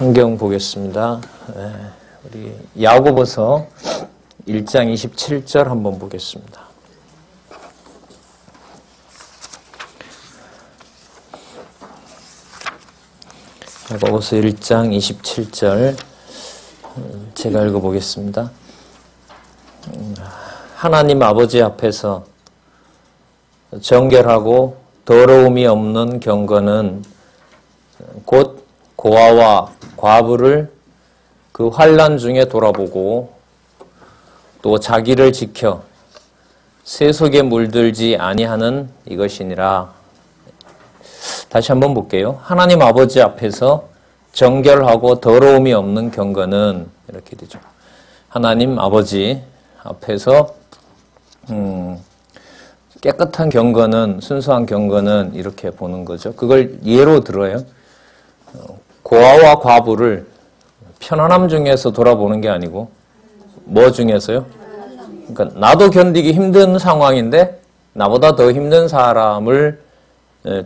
성경 보겠습니다. 우리 야고보서 1장 27절 한번 보겠습니다. 야고보서 1장 27절 제가 읽어보겠습니다. 하나님 아버지 앞에서 정결하고 더러움이 없는 경건은 곧 고아와 과부를 그 환난 중에 돌아보고 또 자기를 지켜 세속에 물들지 아니하는 이것이니라. 다시 한번 볼게요. 하나님 아버지 앞에서 정결하고 더러움이 없는 경건은 이렇게 되죠. 하나님 아버지 앞에서 깨끗한 경건은, 순수한 경건은 이렇게 보는 거죠. 그걸 예로 들어요. 고아와 과부를 편안함 중에서 돌아보는 게 아니고 뭐 중에서요? 그러니까 나도 견디기 힘든 상황인데 나보다 더 힘든 사람을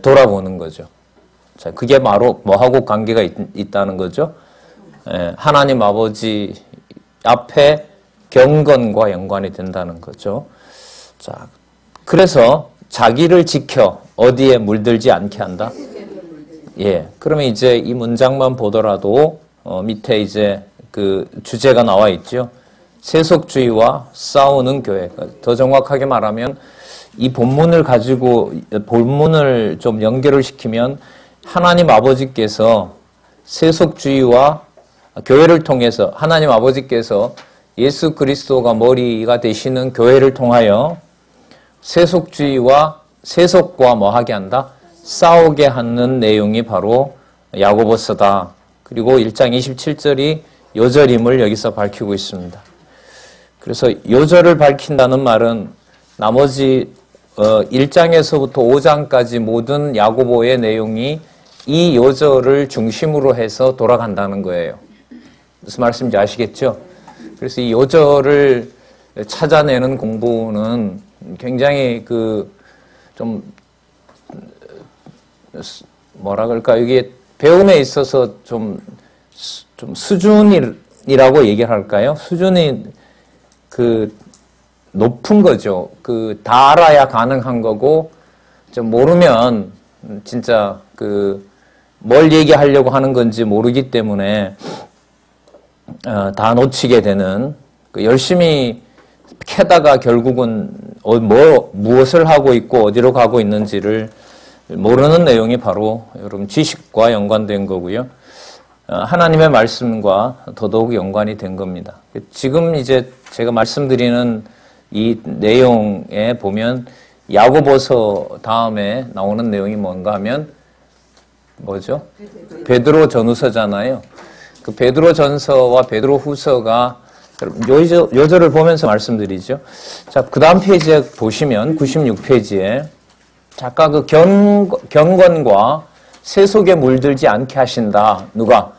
돌아보는 거죠. 자, 그게 바로 뭐하고 관계가 있다는 거죠? 하나님 아버지 앞에 경건과 연관이 된다는 거죠. 자, 그래서 자기를 지켜 어디에 물들지 않게 한다? 예, 그러면 이제 이 문장만 보더라도 밑에 이제 그 주제가 나와 있죠. 세속주의와 싸우는 교회. 더 정확하게 말하면 이 본문을 가지고 본문을 좀 연결을 시키면 하나님 아버지께서 세속주의와 교회를 통해서 하나님 아버지께서 예수 그리스도가 머리가 되시는 교회를 통하여 세속주의와 세속과 뭐 하게 한다? 싸우게 하는 내용이 바로 야고보서다. 그리고 1장 27절이 요절임을 여기서 밝히고 있습니다. 그래서 요절을 밝힌다는 말은 나머지 1장에서부터 5장까지 모든 야고보의 내용이 이 요절을 중심으로 해서 돌아간다는 거예요. 무슨 말씀인지 아시겠죠? 그래서 이 요절을 찾아내는 공부는 굉장히 좀 뭐라 그럴까, 이게 배움에 있어서 좀 수준이라고 얘기를 할까요? 수준이 높은 거죠. 다 알아야 가능한 거고, 좀 모르면 진짜 뭘 얘기하려고 하는 건지 모르기 때문에 다 놓치게 되는, 열심히 캐다가 결국은 무엇을 하고 있고 어디로 가고 있는지를 모르는 내용이 바로 여러분 지식과 연관된 거고요. 하나님의 말씀과 더더욱 연관이 된 겁니다. 지금 이제 제가 말씀드리는 이 내용에 보면 야고보서 다음에 나오는 내용이 뭔가 하면 뭐죠? 베드로 전후서잖아요. 그 베드로 전서와 베드로 후서가 요절을 보면서 말씀드리죠. 자, 그 다음 페이지에 보시면 96페이지에 아까 그 경건과 세속에 물들지 않게 하신다. 누가?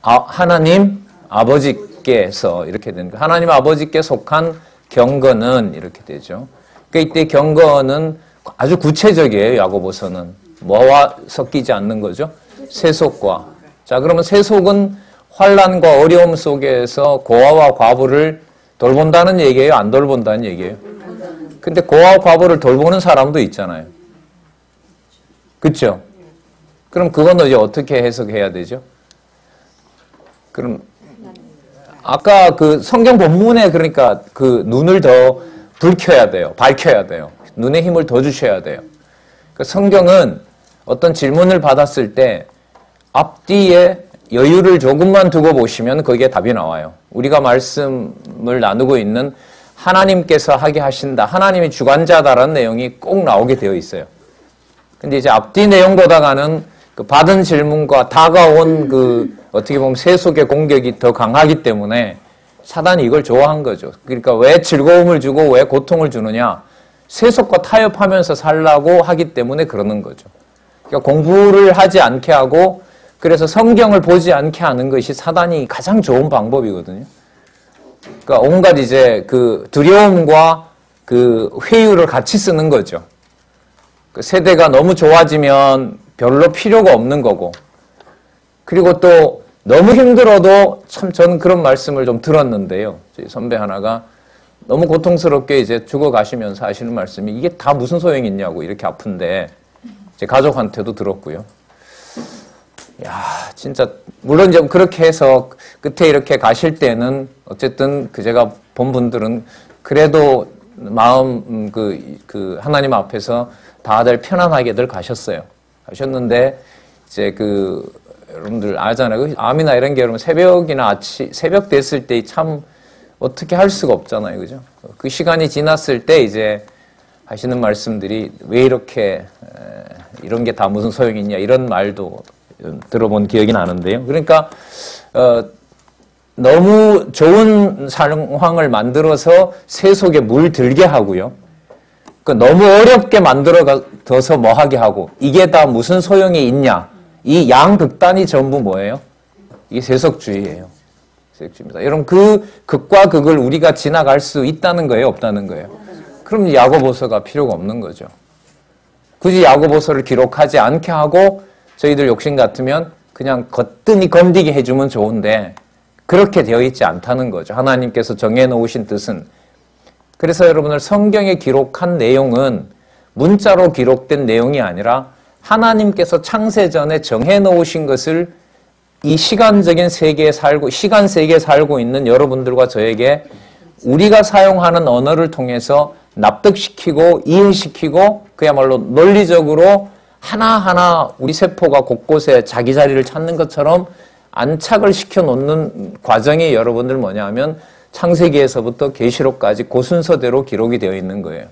하나님 아버지께서 이렇게 되는 거예요. 하나님 아버지께 속한 경건은 이렇게 되죠. 그러니까 이때 경건은 아주 구체적이에요. 야고보서는 뭐와 섞이지 않는 거죠? 세속과. 자, 그러면 세속은 환난과 어려움 속에서 고아와 과부를 돌본다는 얘기예요? 안 돌본다는 얘기예요? 근데 고아와 과부를 돌보는 사람도 있잖아요. 그렇죠? 그럼 그건 이제 어떻게 해석해야 되죠? 그럼 아까 그 성경 본문에 그러니까 그 눈을 더 밝혀야 돼요. 눈에 힘을 더 주셔야 돼요. 그 성경은 어떤 질문을 받았을 때 앞뒤에 여유를 조금만 두고 보시면 거기에 답이 나와요. 우리가 말씀을 나누고 있는 하나님께서 하게 하신다. 하나님이 주관자다라는 내용이 꼭 나오게 되어 있어요. 근데 이제 앞뒤 내용 보다가는 그 받은 질문과 다가온 어떻게 보면 세속의 공격이 더 강하기 때문에 사단이 이걸 좋아한 거죠. 그러니까 왜 즐거움을 주고 왜 고통을 주느냐? 세속과 타협하면서 살라고 하기 때문에 그러는 거죠. 그러니까 공부를 하지 않게 하고 그래서 성경을 보지 않게 하는 것이 사단이 가장 좋은 방법이거든요. 그러니까 온갖 이제 두려움과 회유를 같이 쓰는 거죠. 세대가 너무 좋아지면 별로 필요가 없는 거고, 그리고 또 너무 힘들어도 참 전 그런 말씀을 좀 들었는데요. 저희 선배 하나가 너무 고통스럽게 이제 죽어가시면서 하시는 말씀이 이게 다 무슨 소용이 있냐고 이렇게 아픈데 제 가족한테도 들었고요. 야, 진짜 물론 좀 그렇게 해서 끝에 이렇게 가실 때는 어쨌든 그 제가 본 분들은 그래도 마음 그 하나님 앞에서 다들 편안하게들 가셨어요. 가셨는데 이제 그 여러분들 알잖아요. 암이나 이런 게 여러분 새벽이나 새벽 됐을 때 참 어떻게 할 수가 없잖아요. 그죠? 그 시간이 지났을 때 이제 하시는 말씀들이 왜 이렇게 이런 게 다 무슨 소용이 있냐 이런 말도 들어본 기억이 나는데요. 그러니까 너무 좋은 상황을 만들어서 새 속에 물 들게 하고요. 너무 어렵게 만들어서 뭐 하게 하고 이게 다 무슨 소용이 있냐. 이 양극단이 전부 뭐예요? 이게 세속주의예요. 세속주의입니다. 여러분 그 극과 극을 우리가 지나갈 수 있다는 거예요? 없다는 거예요? 그럼 야고보서가 필요가 없는 거죠. 굳이 야고보서를 기록하지 않게 하고 저희들 욕심 같으면 그냥 거뜬히 건디게 해주면 좋은데 그렇게 되어 있지 않다는 거죠. 하나님께서 정해놓으신 뜻은. 그래서 여러분들 성경에 기록한 내용은 문자로 기록된 내용이 아니라 하나님께서 창세전에 정해놓으신 것을 이 시간적인 세계에 살고 시간 세계에 살고 있는 여러분들과 저에게 우리가 사용하는 언어를 통해서 납득시키고 이해시키고 그야말로 논리적으로 하나하나 우리 세포가 곳곳에 자기 자리를 찾는 것처럼 안착을 시켜놓는 과정이 여러분들 뭐냐면 창세기에서부터 계시록까지 그 순서대로 기록이 되어 있는 거예요.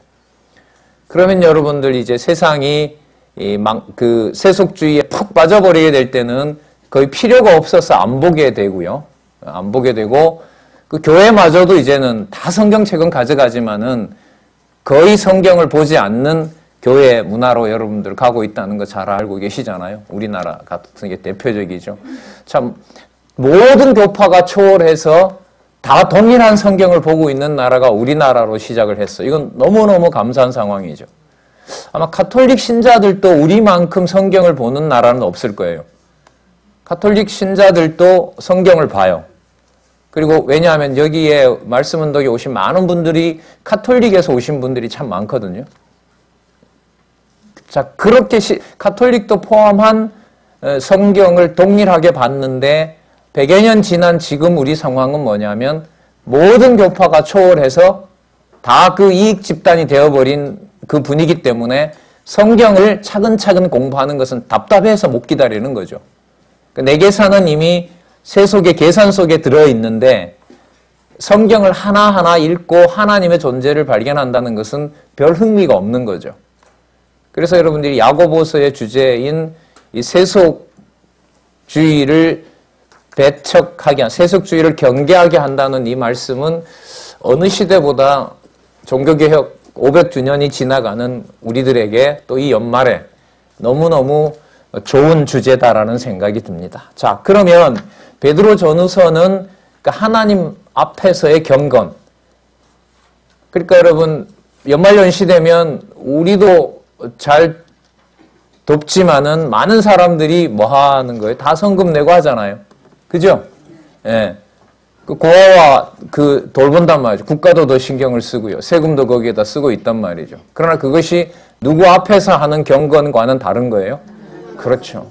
그러면 여러분들 이제 세상이 그 세속주의에 푹 빠져버리게 될 때는 거의 필요가 없어서 안 보게 되고요. 안 보게 되고 그 교회마저도 이제는 다 성경책은 가져가지만은 거의 성경을 보지 않는 교회 문화로 여러분들 가고 있다는 거 잘 알고 계시잖아요. 우리나라 같은 게 대표적이죠. 참 모든 교파가 초월해서 다 동일한 성경을 보고 있는 나라가 우리나라로 시작을 했어요. 이건 너무너무 감사한 상황이죠. 아마 가톨릭 신자들도 우리만큼 성경을 보는 나라는 없을 거예요. 가톨릭 신자들도 성경을 봐요. 그리고 왜냐하면 여기에 말씀 운동에 오신 많은 분들이 가톨릭에서 오신 분들이 참 많거든요. 자, 그렇게 가톨릭도 포함한 성경을 동일하게 봤는데 100여 년 지난 지금 우리 상황은 뭐냐면 모든 교파가 초월해서 다 그 이익 집단이 되어버린 그 분위기 때문에 성경을 차근차근 공부하는 것은 답답해서 못 기다리는 거죠. 내 계산은 이미 세속의 계산 속에 들어있는데 성경을 하나하나 읽고 하나님의 존재를 발견한다는 것은 별 흥미가 없는 거죠. 그래서 여러분들이 야고보서의 주제인 이 세속주의를 배척하게, 세속주의를 경계하게 한다는 이 말씀은 어느 시대보다 종교개혁 500주년이 지나가는 우리들에게 또 이 연말에 너무너무 좋은 주제다라는 생각이 듭니다. 자, 그러면 베드로 전후서는 하나님 앞에서의 경건. 그러니까 여러분 연말연시 되면 우리도 잘 돕지만은 많은 사람들이 뭐 하는 거예요? 다 성금 내고 하잖아요. 그죠? 예. 그 고아와 그 돌본단 말이죠. 국가도 더 신경을 쓰고요. 세금도 거기에다 쓰고 있단 말이죠. 그러나 그것이 누구 앞에서 하는 경건과는 다른 거예요? 그렇죠.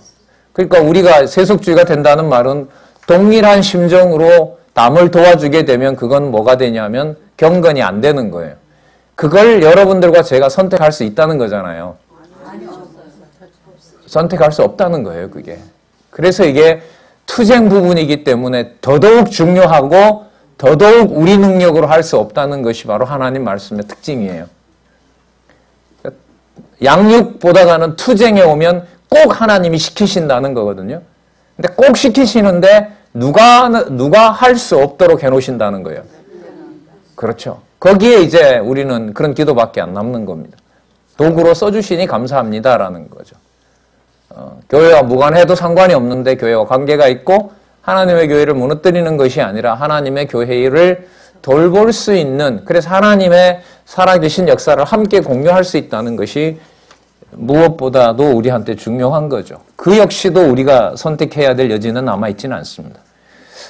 그러니까 우리가 세속주의가 된다는 말은 동일한 심정으로 남을 도와주게 되면 그건 뭐가 되냐면 경건이 안 되는 거예요. 그걸 여러분들과 제가 선택할 수 있다는 거잖아요. 선택할 수 없다는 거예요, 그게. 그래서 이게 투쟁 부분이기 때문에 더더욱 중요하고 더더욱 우리 능력으로 할 수 없다는 것이 바로 하나님 말씀의 특징이에요. 양육보다가는 투쟁에 오면 꼭 하나님이 시키신다는 거거든요. 근데 꼭 시키시는데 누가 할 수 없도록 해놓으신다는 거예요. 그렇죠. 거기에 이제 우리는 그런 기도밖에 안 남는 겁니다. 도구로 써주시니 감사합니다라는 거죠. 교회와 무관해도 상관이 없는데 교회와 관계가 있고 하나님의 교회를 무너뜨리는 것이 아니라 하나님의 교회를 돌볼 수 있는, 그래서 하나님의 살아계신 역사를 함께 공유할 수 있다는 것이 무엇보다도 우리한테 중요한 거죠. 그 역시도 우리가 선택해야 될 여지는 남아있지는 않습니다.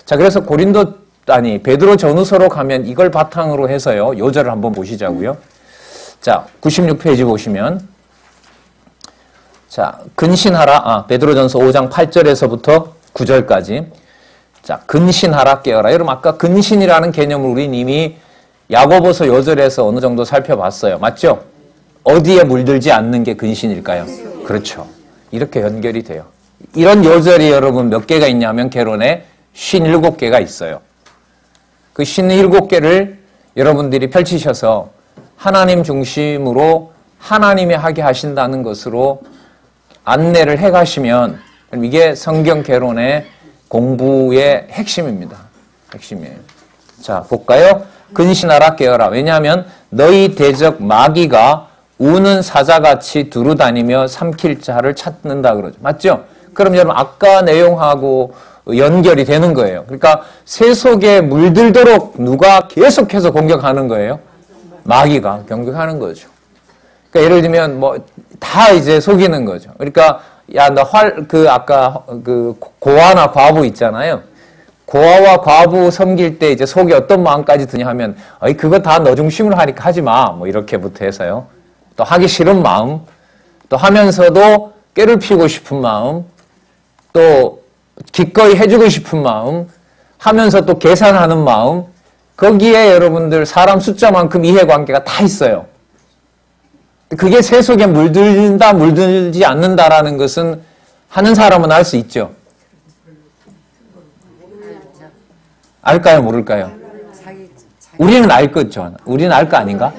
자, 그래서 베드로 전후서로 가면 이걸 바탕으로 해서요, 요절을 한번 보시자고요. 자, 96페이지 보시면, 자, 근신하라. 베드로전서 5장 8절에서부터 9절까지. 자, 근신하라, 깨어라. 여러분, 아까 근신이라는 개념을 우린 이미 야고보서 요절에서 어느 정도 살펴봤어요. 맞죠? 어디에 물들지 않는 게 근신일까요? 그렇죠. 이렇게 연결이 돼요. 이런 요절이 여러분 몇 개가 있냐면 개론에 57개가 있어요. 그 57개를 여러분들이 펼치셔서 하나님 중심으로 하나님이 하게 하신다는 것으로 안내를 해 가시면 이게 성경 개론의 공부의 핵심입니다. 핵심이에요. 자, 볼까요? 근신하라, 깨어라. 왜냐하면 너희 대적 마귀가 우는 사자같이 두루다니며 삼킬 자를 찾는다 그러죠. 맞죠? 그럼 여러분 아까 내용하고 연결이 되는 거예요. 그러니까 새 속에 물들도록 누가 계속해서 공격하는 거예요? 마귀가 공격하는 거죠. 그러니까 예를 들면 다 이제 속이는 거죠. 그러니까 야, 너 아까 고아나 과부 있잖아요. 고아와 과부 섬길 때 이제 속에 어떤 마음까지 드냐 하면, 그거 다 너 중심으로 하니까 하지 마. 이렇게부터 해서요. 또 하기 싫은 마음, 또 하면서도 깨를 피우고 싶은 마음, 또 기꺼이 해주고 싶은 마음, 하면서 또 계산하는 마음, 거기에 여러분들 사람 숫자만큼 이해관계가 다 있어요. 그게 새 속에 물들다, 물들지 않는다라는 것은 하는 사람은 알 수 있죠. 알까요, 모를까요? 우리는 알 거죠. 우리는 알 거 아닌가?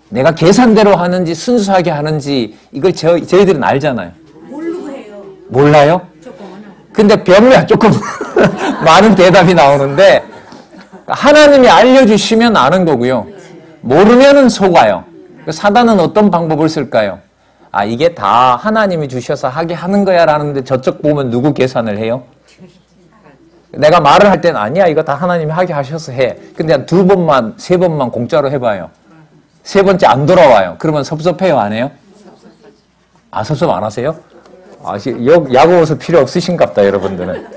내가 계산대로 하는지 순수하게 하는지 이걸 저희들은 알잖아요. 모르고 해요. 몰라요? 근데 배우면 조금 많은 대답이 나오는데 하나님이 알려주시면 아는 거고요. 모르면은 속아요. 사단은 어떤 방법을 쓸까요? 이게 다 하나님이 주셔서 하게 하는 거야 라는데 저쪽 보면 누구 계산을 해요? 내가 말을 할 때는 아니야, 이거 다 하나님이 하게 하셔서 해. 근데 한 2번만 3번만 공짜로 해봐요. 3번째 안 돌아와요. 그러면 섭섭해요, 안 해요? 섭섭 안 하세요? 야구워서 필요 없으신갑다, 여러분들은.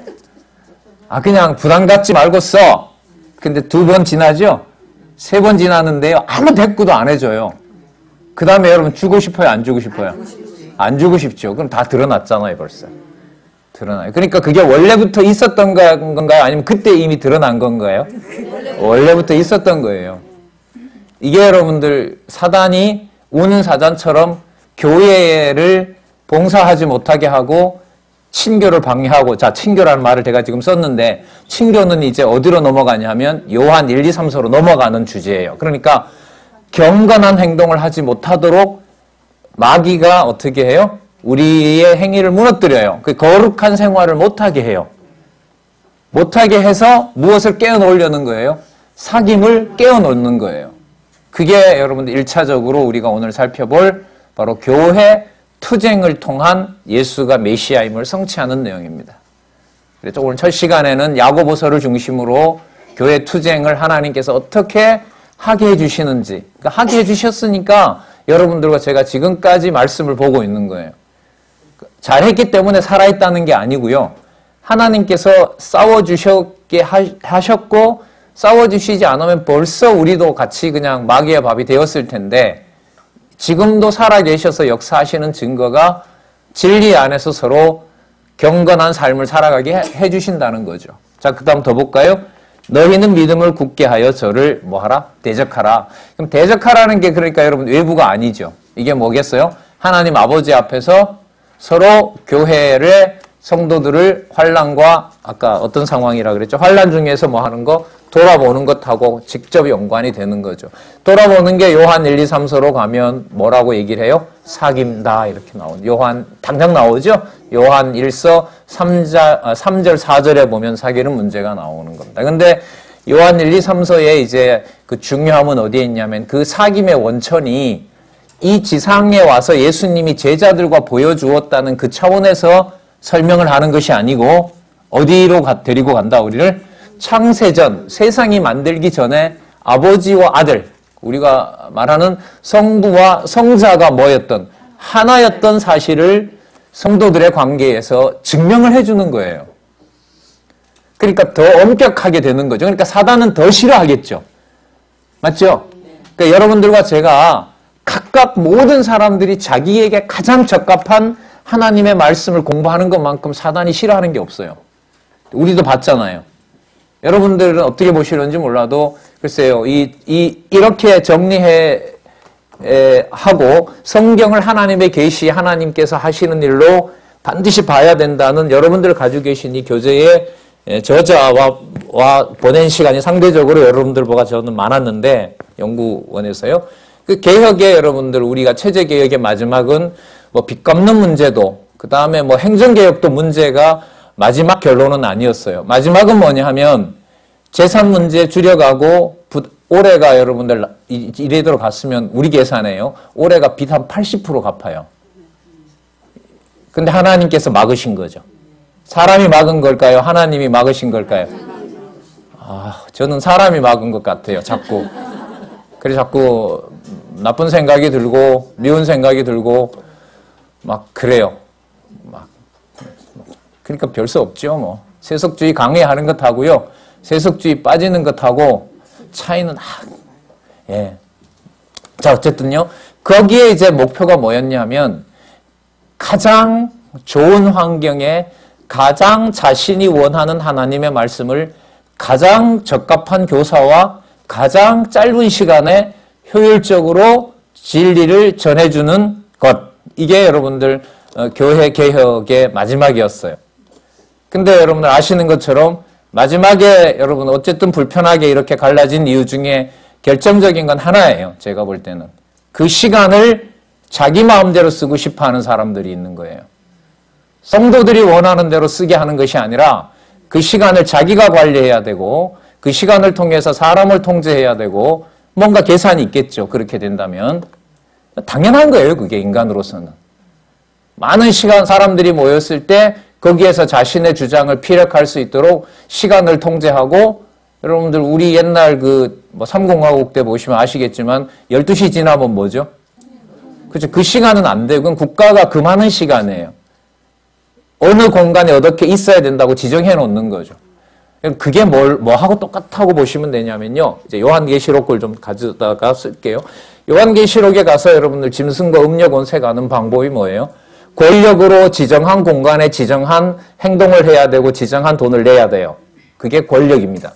그냥 부담 갖지 말고 써. 근데 2번 지나죠? 3번 지나는데요, 아무 대꾸도 안 해줘요. 그 다음에 여러분 주고 싶어요, 안 주고 싶어요? 안 주고 싶죠. 그럼 다 드러났잖아요, 벌써. 드러나요. 그러니까 그게 원래부터 있었던 건가요? 아니면 그때 이미 드러난 건가요? 원래부터 있었던 거예요. 이게 여러분들 사단이 우는 사자처럼 교회를 봉사하지 못하게 하고 친교를 방해하고, 자, 친교라는 말을 제가 지금 썼는데 친교는 이제 어디로 넘어가냐 하면 요한 1, 2, 3서로 넘어가는 주제예요. 그러니까 경건한 행동을 하지 못하도록 마귀가 어떻게 해요? 우리의 행위를 무너뜨려요. 그 거룩한 생활을 못하게 해요. 못하게 해서 무엇을 깨어놓으려는 거예요? 사귐을 깨어놓는 거예요. 그게 여러분들 1차적으로 우리가 오늘 살펴볼 바로 교회 투쟁을 통한 예수가 메시아임을 성취하는 내용입니다. 그래서 오늘 첫 시간에는 야고보서를 중심으로 교회 투쟁을 하나님께서 어떻게 하게 해주시는지, 그러니까 하게 해주셨으니까 여러분들과 제가 지금까지 말씀을 보고 있는 거예요. 잘했기 때문에 살아있다는 게 아니고요. 하나님께서 싸워주셨게 하셨고 싸워주시지 않으면 벌써 우리도 같이 그냥 마귀의 밥이 되었을 텐데 지금도 살아계셔서 역사하시는 증거가 진리 안에서 서로 경건한 삶을 살아가게 해주신다는 거죠. 자, 그 다음 더 볼까요? 너희는 믿음을 굳게 하여 저를 뭐하라? 대적하라. 그럼 대적하라는 게 그러니까 여러분 외부가 아니죠. 이게 뭐겠어요? 하나님 아버지 앞에서 서로 교회의 성도들을 환난과 아까 어떤 상황이라 그랬죠? 환난 중에서 뭐 하는 거? 돌아보는 것하고 직접 연관이 되는 거죠. 돌아보는 게 요한 1, 2, 3서로 가면 뭐라고 얘기를 해요? 사귐다 이렇게 나오는. 요한 당장 나오죠? 요한 1서 3절 4절에 보면 사귀는 문제가 나오는 겁니다. 근데 요한 1, 2, 3서에 이제 그 중요함은 어디에 있냐면 그 사귐의 원천이 이 지상에 와서 예수님이 제자들과 보여주었다는 그 차원에서 설명을 하는 것이 아니고 어디로 데리고 간다 우리를? 창세전, 세상이 만들기 전에 아버지와 아들, 우리가 말하는 성부와 성자가 모였던 하나였던 사실을 성도들의 관계에서 증명을 해주는 거예요. 그러니까 더 엄격하게 되는 거죠. 그러니까 사단은 더 싫어하겠죠. 맞죠? 그러니까 여러분들과 제가 각각 모든 사람들이 자기에게 가장 적합한 하나님의 말씀을 공부하는 것만큼 사단이 싫어하는 게 없어요. 우리도 봤잖아요. 여러분들은 어떻게 보시는지 몰라도 글쎄요, 이렇게 하고 성경을 하나님의 계시, 하나님께서 하시는 일로 반드시 봐야 된다는 여러분들 가지고 계신 이 교재의 저자와 보낸 시간이 상대적으로 여러분들보다 저는 많았는데, 연구원에서요. 그 개혁의 여러분들, 우리가 체제 개혁의 마지막은 뭐 빚 갚는 문제도, 그 다음에 뭐 행정개혁도 문제가 마지막 결론은 아니었어요. 마지막은 뭐냐 하면 재산 문제 줄여가고, 올해가 여러분들 이래대로 갔으면 우리 계산해요. 올해가 빚 한 80% 갚아요. 근데 하나님께서 막으신 거죠. 사람이 막은 걸까요? 하나님이 막으신 걸까요? 저는 사람이 막은 것 같아요. 자꾸. 그래서 자꾸 나쁜 생각이 들고 미운 생각이 들고 막 그래요. 그러니까 별 수 없죠. 뭐 세속주의 강해하는 것하고요, 세속주의 빠지는 것하고 차이는 예. 자, 어쨌든요. 거기에 이제 목표가 뭐였냐면 가장 좋은 환경에 가장 자신이 원하는 하나님의 말씀을 가장 적합한 교사와 가장 짧은 시간에 효율적으로 진리를 전해주는 것. 이게 여러분들 교회 개혁의 마지막이었어요. 근데 여러분들 아시는 것처럼 마지막에 여러분 어쨌든 불편하게 이렇게 갈라진 이유 중에 결정적인 건 하나예요. 제가 볼 때는. 그 시간을 자기 마음대로 쓰고 싶어하는 사람들이 있는 거예요. 성도들이 원하는 대로 쓰게 하는 것이 아니라 그 시간을 자기가 관리해야 되고 그 시간을 통해서 사람을 통제해야 되고 뭔가 계산이 있겠죠. 그렇게 된다면. 당연한 거예요. 그게 인간으로서는. 많은 시간 사람들이 모였을 때 거기에서 자신의 주장을 피력할 수 있도록 시간을 통제하고, 여러분들 우리 옛날 뭐 3공화국 때 보시면 아시겠지만 12시 지나면 뭐죠? 그렇죠. 그 시간은 안 돼요. 그건 국가가 그 많은 시간이에요. 어느 공간에 어떻게 있어야 된다고 지정해 놓는 거죠. 그게 뭐하고 똑같다고 보시면 되냐면요. 이제 요한계시록을 좀 가져다가 쓸게요. 요한계시록에 가서 여러분들 짐승과 음력 온새 가는 방법이 뭐예요? 권력으로 지정한 공간에 지정한 행동을 해야 되고 지정한 돈을 내야 돼요. 그게 권력입니다.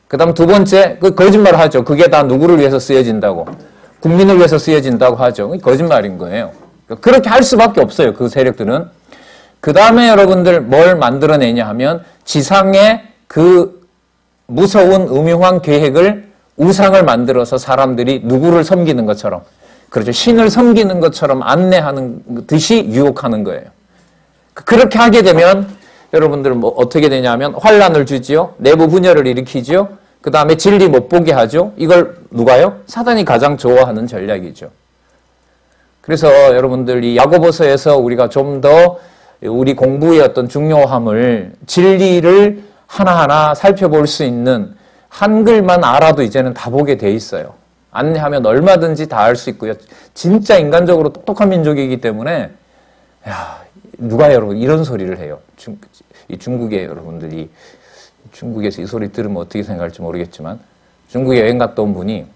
그 다음 두 번째, 거짓말을 하죠. 그게 다 누구를 위해서 쓰여진다고? 국민을 위해서 쓰여진다고 하죠. 거짓말인 거예요. 그렇게 할 수밖에 없어요. 그 세력들은. 그 다음에 여러분들 뭘 만들어내냐 하면 지상에 그 무서운 음흉한 계획을, 우상을 만들어서 사람들이 누구를 섬기는 것처럼, 그렇죠. 신을 섬기는 것처럼 안내하는 듯이 유혹하는 거예요. 그렇게 하게 되면 여러분들 뭐 어떻게 되냐면 환란을 주지요. 내부 분열을 일으키지요. 그 다음에 진리 못 보게 하죠. 이걸 누가요? 사단이 가장 좋아하는 전략이죠. 그래서 여러분들 이 야고보서에서 우리가 좀 더 우리 공부의 어떤 중요함을, 진리를 하나하나 살펴볼 수 있는, 한글만 알아도 이제는 다 보게 돼 있어요. 안내하면 얼마든지 다 알 수 있고요. 진짜 인간적으로 똑똑한 민족이기 때문에, 누가 여러분 이런 소리를 해요. 중국의 여러분들이, 중국에서 이 소리 들으면 어떻게 생각할지 모르겠지만, 중국에 여행 갔다 온 분이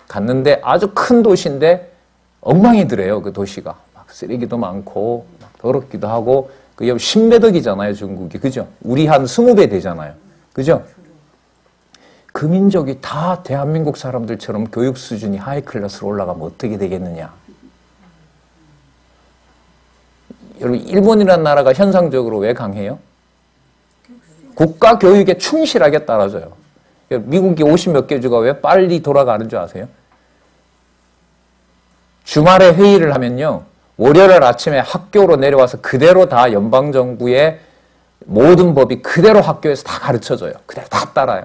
갔는데 아주 큰 도시인데 엉망이더래요. 그 도시가. 막 쓰레기도 많고, 막 더럽기도 하고, 그 옆 10매덕이잖아요, 중국이. 그죠? 우리 한 20배 되잖아요. 그죠? 그 민족이 다 대한민국 사람들처럼 교육 수준이 하이 클래스로 올라가면 어떻게 되겠느냐. 여러분, 일본이라는 나라가 현상적으로 왜 강해요? 국가 교육에 충실하게 따라줘요. 미국이 50몇 개 주가 왜 빨리 돌아가는 줄 아세요? 주말에 회의를 하면요, 월요일 아침에 학교로 내려와서 그대로 다 연방정부의 모든 법이 그대로 학교에서 다 가르쳐줘요. 그대로 다 따라요.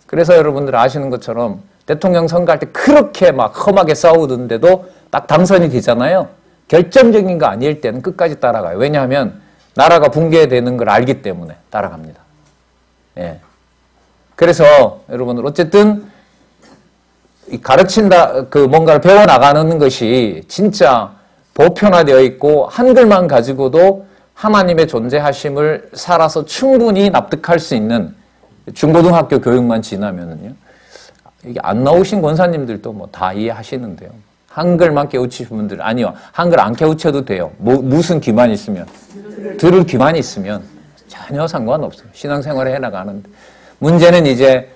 그래서 여러분들 아시는 것처럼 대통령 선거할 때 그렇게 막 험하게 싸우던데도 딱 당선이 되잖아요. 결정적인 거 아닐 때는 끝까지 따라가요. 왜냐하면 나라가 붕괴되는 걸 알기 때문에 따라갑니다. 예. 그래서 여러분들 어쨌든 가르친다, 뭔가를 배워나가는 것이 진짜 보편화되어 있고 한글만 가지고도 하나님의 존재하심을 살아서 충분히 납득할 수 있는 중고등학교 교육만 지나면은요. 이게 안 나오신 권사님들도 뭐 다 이해하시는데요. 한글만 깨우치신 분들, 아니요. 한글 안 깨우쳐도 돼요. 무슨 기만이 있으면. 들을 기만이 있으면 전혀 상관없어요. 신앙생활을 해나가는데. 문제는 이제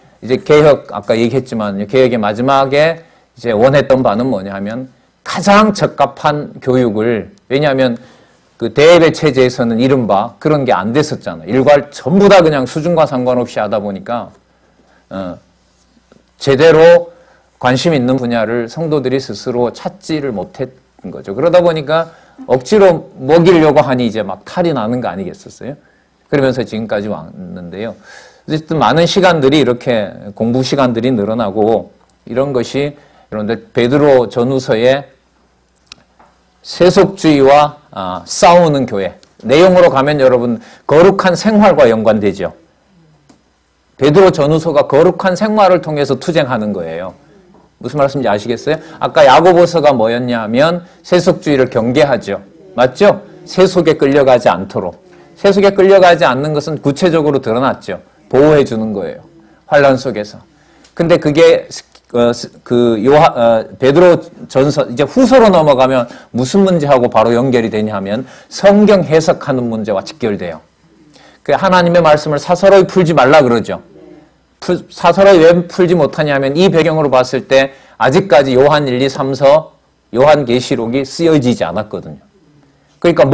개혁, 아까 얘기했지만, 개혁의 마지막에 이제 원했던 바는 뭐냐 하면 가장 적합한 교육을, 왜냐하면 그 대예배 체제에서는 이른바 그런 게 안 됐었잖아요. 일괄 전부 다 그냥 수준과 상관없이 하다 보니까 제대로 관심 있는 분야를 성도들이 스스로 찾지를 못했던 거죠. 그러다 보니까 억지로 먹이려고 하니 이제 막 탈이 나는 거 아니겠었어요? 그러면서 지금까지 왔는데요. 어쨌든 많은 시간들이 이렇게 공부 시간들이 늘어나고 이런 것이 여러분들 베드로 전후서의 세속주의와 싸우는 교회 내용으로 가면 여러분 거룩한 생활과 연관되죠. 베드로 전후서가 거룩한 생활을 통해서 투쟁하는 거예요. 무슨 말씀인지 아시겠어요? 아까 야고보서가 뭐였냐 하면 세속주의를 경계하죠. 맞죠? 세속에 끌려가지 않도록. 세속에 끌려가지 않는 것은 구체적으로 드러났죠. 보호해 주는 거예요. 환란 속에서. 근데 그게 베드로 전서 이제 후서로 넘어가면 무슨 문제하고 바로 연결이 되냐 하면 성경 해석하는 문제와 직결돼요. 그 하나님의 말씀을 사서로이 풀지 말라 그러죠. 사서로이 왜 풀지 못하냐면 이 배경으로 봤을 때 아직까지 요한 1, 2, 3서 요한계시록이 쓰여지지 않았거든요. 그러니까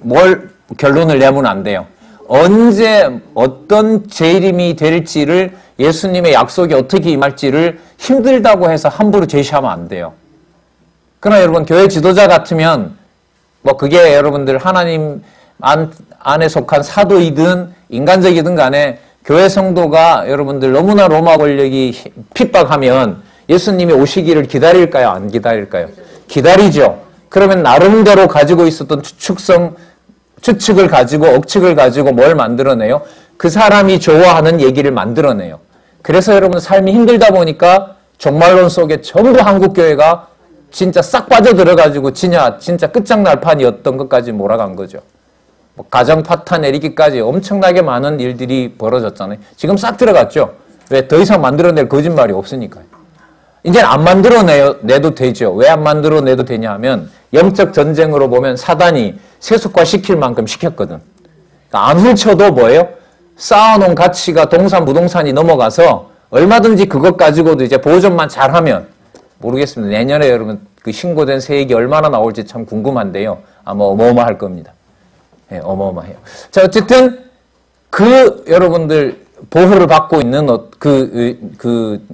뭘 결론을 내면 안 돼요. 언제 어떤 재림이 될지를 예수님의 약속이 어떻게 임할지를 힘들다고 해서 함부로 제시하면 안 돼요. 그러나 여러분 교회 지도자 같으면 뭐 그게 여러분들 하나님 안에 속한 사도이든 인간적이든 간에 교회 성도가 여러분들 너무나 로마 권력이 핍박하면 예수님이 오시기를 기다릴까요? 안 기다릴까요? 기다리죠. 그러면 나름대로 가지고 있었던 추측을 가지고 억측을 가지고 뭘 만들어내요? 그 사람이 좋아하는 얘기를 만들어내요. 그래서 여러분 삶이 힘들다 보니까 종말론 속에 전부 한국교회가 진짜 싹 빠져들어가지고 진짜 끝장날판이었던 것까지 몰아간 거죠. 뭐 가정 파탄 내리기까지 엄청나게 많은 일들이 벌어졌잖아요. 지금 싹 들어갔죠. 왜? 더 이상 만들어낼 거짓말이 없으니까요. 이제는 안 만들어내도 되죠. 왜 안 만들어내도 되냐 하면 영적 전쟁으로 보면 사단이 세속화시킬 만큼 시켰거든. 그러니까 안 훔쳐도 뭐예요? 쌓아놓은 가치가 동산, 부동산이 넘어가서 얼마든지 그것 가지고도 이제 보존만 잘하면 모르겠습니다. 내년에 여러분 그 신고된 세액이 얼마나 나올지 참 궁금한데요. 아마 어마어마할 겁니다. 네, 어마어마해요. 자, 어쨌든 여러분들 보호를 받고 있는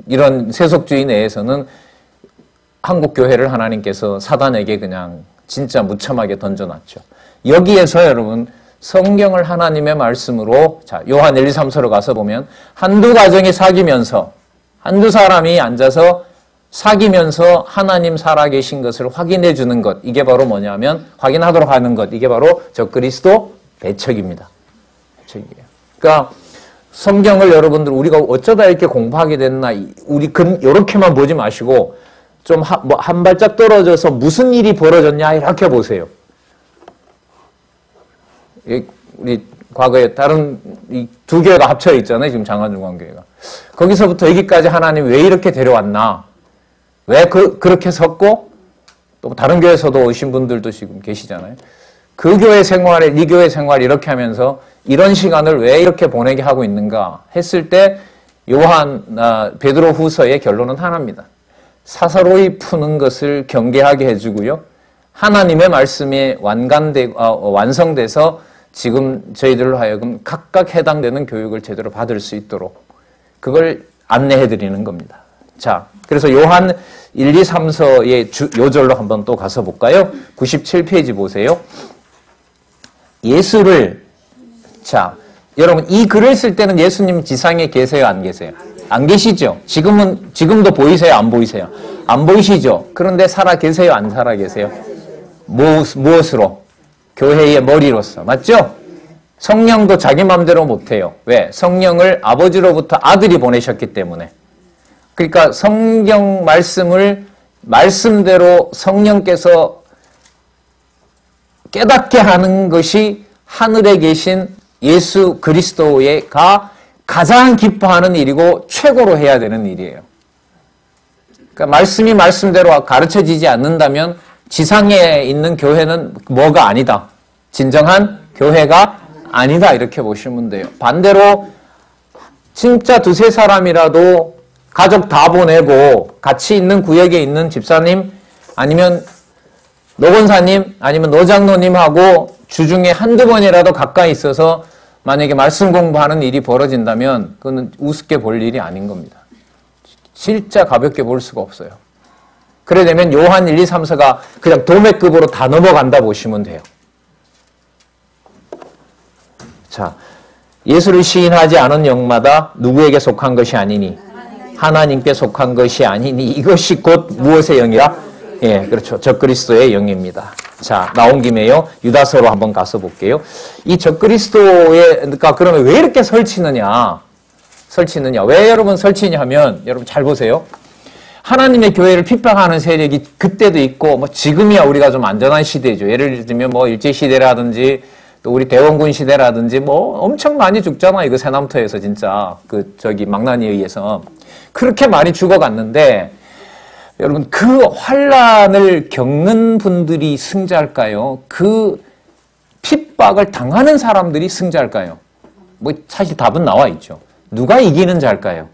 이런 세속주의 내에서는 한국 교회를 하나님께서 사단에게 그냥 진짜 무참하게 던져놨죠. 여기에서 여러분 성경을 하나님의 말씀으로 자 요한 1, 2, 3서로 가서 보면 한두 가정이 사귀면서 한두 사람이 앉아서 사귀면서 하나님 살아계신 것을 확인해 주는 것 이게 바로 뭐냐면 확인하도록 하는 것 이게 바로 적그리스도 배척입니다. 배척이에요. 그러니까 성경을 여러분들 우리가 어쩌다 이렇게 공부하게 됐나 우리 이렇게만 보지 마시고 좀 한 발짝 떨어져서 무슨 일이 벌어졌냐 이렇게 보세요. 우리 과거에 다른 이 두 교회가 합쳐 있잖아요. 지금 장안중앙교회가. 거기서부터 여기까지 하나님 왜 이렇게 데려왔나? 왜 그렇게 섰고 또 다른 교회에서도 오신 분들도 지금 계시잖아요. 그 교회 생활에 이 교회 생활 이렇게 하면서 이런 시간을 왜 이렇게 보내게 하고 있는가 했을 때 베드로 후서의 결론은 하나입니다. 사사로이 푸는 것을 경계하게 해주고요. 하나님의 말씀이 완성돼서 지금 저희들로 하여금 각각 해당되는 교육을 제대로 받을 수 있도록 그걸 안내해 드리는 겁니다. 자, 그래서 요한 1, 2, 3서의 요절로 한번 또 가서 볼까요? 97페이지 보세요. 예수를 자, 여러분 이 글을 쓸 때는 예수님 지상에 계세요, 안 계세요? 안 계시죠? 지금도 보이세요, 안 보이세요? 안 보이시죠? 그런데 살아 계세요, 안 살아 계세요? 무엇으로? 교회의 머리로서. 맞죠? 성령도 자기 마음대로 못해요. 왜? 성령을 아버지로부터 아들이 보내셨기 때문에. 그러니까 성경 말씀을 말씀대로 성령께서 깨닫게 하는 것이 하늘에 계신 예수 그리스도가 가장 기뻐하는 일이고 최고로 해야 되는 일이에요. 그러니까 말씀이 말씀대로 가르쳐지지 않는다면 지상에 있는 교회는 뭐가 아니다. 진정한 교회가 아니다. 이렇게 보시면 돼요. 반대로 진짜 두세 사람이라도 가족 다 보내고 같이 있는 구역에 있는 집사님 아니면 노건사님 아니면 노장로님하고 주중에 한두 번이라도 가까이 있어서 만약에 말씀 공부하는 일이 벌어진다면 그건 우습게 볼 일이 아닌 겁니다. 진짜 가볍게 볼 수가 없어요. 그래 되면 요한 1, 2, 3, 4가 그냥 도매급으로 다 넘어간다 보시면 돼요. 자, 예수를 시인하지 않은 영마다 누구에게 속한 것이 아니니 하나님께 속한 것이 아니니 이것이 곧 무엇의 영이라? 예, 그렇죠. 적그리스도의 영입니다. 자, 나온 김에요. 유다서로 한번 가서 볼게요. 이 적그리스도의, 그러니까 그러면 왜 이렇게 설치느냐? 왜 여러분 설치냐 하면, 여러분 잘 보세요. 하나님의 교회를 핍박하는 세력이 그때도 있고, 뭐 지금이야 우리가 좀 안전한 시대죠. 예를 들면 뭐 일제시대라든지, 또 우리 대원군 시대라든지 뭐 엄청 많이 죽잖아. 이거 새남터에서 진짜. 망난이에 의해서. 그렇게 많이 죽어갔는데, 여러분 그 환난을 겪는 분들이 승자일까요? 그 핍박을 당하는 사람들이 승자일까요? 뭐 사실 답은 나와 있죠. 누가 이기는 자일까요?